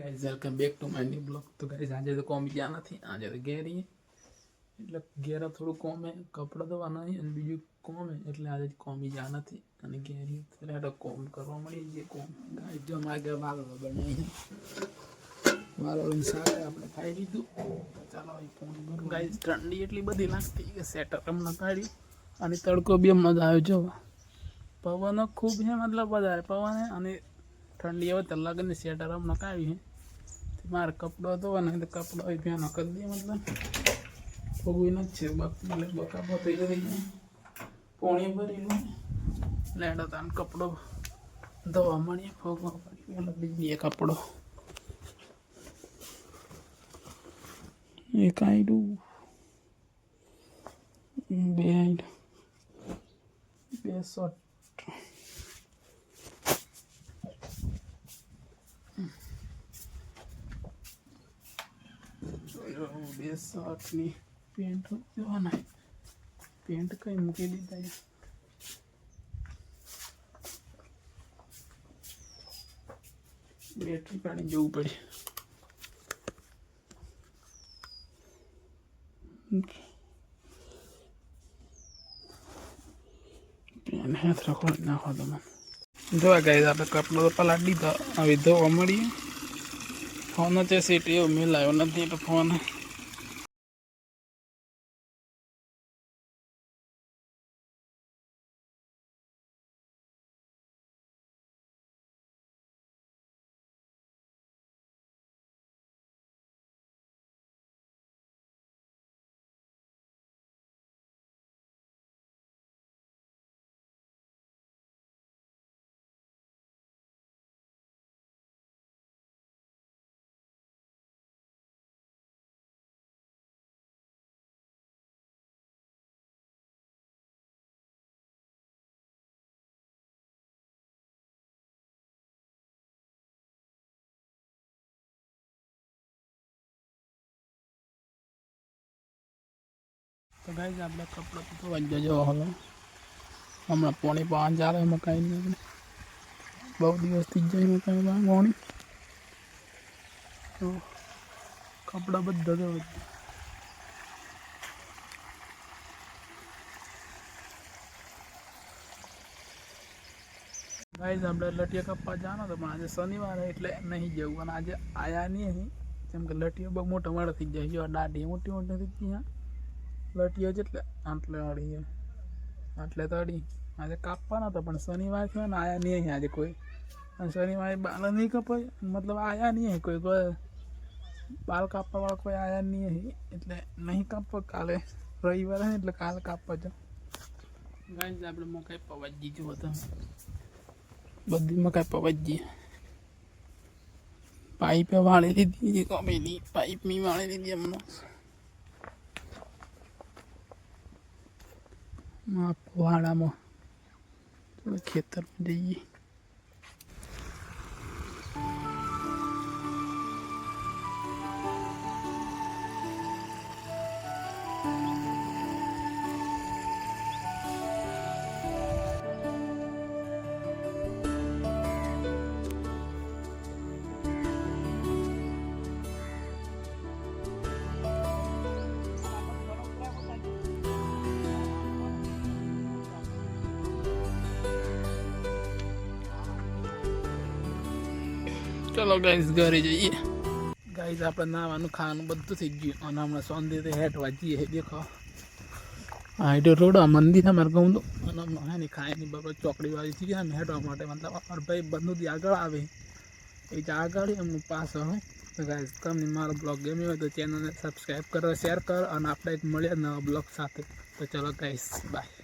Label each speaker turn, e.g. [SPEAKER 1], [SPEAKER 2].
[SPEAKER 1] Guys welcome back to my new blog. तो guys आज तो कोम गया नहीं, आज तो गेरी એટલે ઘેરા થોડું કોમ હે, કપડા ધોવાના હે અને બીજું કોમ હે એટલે આજે કોમી જા નથી અને ઘેરી એટલે તો કોમ કરવા મળી જે કોમ ગાઈસ જો માગે વાલો બનાવી વાલો શાક આપણે ખાઈ લીધું। ચાલો અહીં ફોન કરું ગાઈસ, ઠંડી એટલી બધી લાગતી કે સેટર હમણાં કાઢ્યું અને તડકો બી હમણાં આવ્યો જો પવન ખૂબ હે, મતલબ વધારે પવન હે અને ठंडी હવે તો લગન સેટર હમણાં કાઢ્યું હે। મારે કપડો ધોવાના તો કપડો ભેનો કરી દઈએ, મતલબ ફોગવી નથી એટલે બકાબો થઈ જાય પોણી ભરેલું લેડો તાન કપડો ધોવા મળીએ ફોગવા પડી એટલે બીજી કપડો એક આઈડું બે આઈડું બે શર્ટ બે શર્ટની પેન્ટ જોવાના પેન્ટ કઈ મૂકી દીધા બેટરી પાણી જવું પડે પેન હાથ રાખો નાખો તમે જોવા ગાઈસ આપણે કપડો તો પલાટ દીધો હવે ધોવા મળીએ। ફોન છે સીટ એવું મિલાયો નથી એટલે ફોન तो गाइस આપણે કપડા તો વાગ્યા જો હલો હમણાં પોણી 5 ચાલે મકાઈ ને બહુ દિવસથી જઈ મકાઈ વાગવાની તો કપડા બધા તો गाइस આપણે લટિયા કપવા જાનો તો પણ આજે શનિવાર એટલે નહીં જવું અને આજે આયા નહીં કેમ કે લટિયા બહુ મોટા મોટા થઈ જાય જો દાઢી મોટી મોટી થઈ ગયા લટિયા જેટલે આટલે અડી આટલે તો અડી આજે કાપવાના હતા પણ શનિવાર થયો ને આયા નહીં આજે કોઈ અને શનિવારે બાલ નહીં કપાય મતલબ આયા નહીં કોઈ બાલ કાપવા વાળા કોઈ આયા નહીં એટલે નહીં કાપવા કાલે રવિવાર હે એટલે કાલે કાપવા જાવ। ગાઈસ આપણે મકાઈ પવાજી જો હતા બધી મકાઈ પવાજી પાઇપ વાળી લીધી કોમેની પાઇપ મી વાળી લીધી હમણાં વાડામાં થોડા ખેતરમાં જઈએ। चलो गाइस घरे जाइए। गाइस आप नावानु खानु बधु थी गयु और हमने सौंदे हेठ वाजी है देखो हाँ ये रोड मंदिर है मारे कहूँ तो है नहीं खाए नहीं बाबा चौकड़ी वाली थी हम हेठवा माटे मतलब और भाई बंधु थी आगे आवे ये आगे हम पास हो। तो गाइस कम नहीं मारो ब्लॉग गमे हो तो चैनल ने सब्सक्राइब करो शेयर करो और आप एक मिले नवा ब्लॉग साथ। तो चलो गाइस बाय।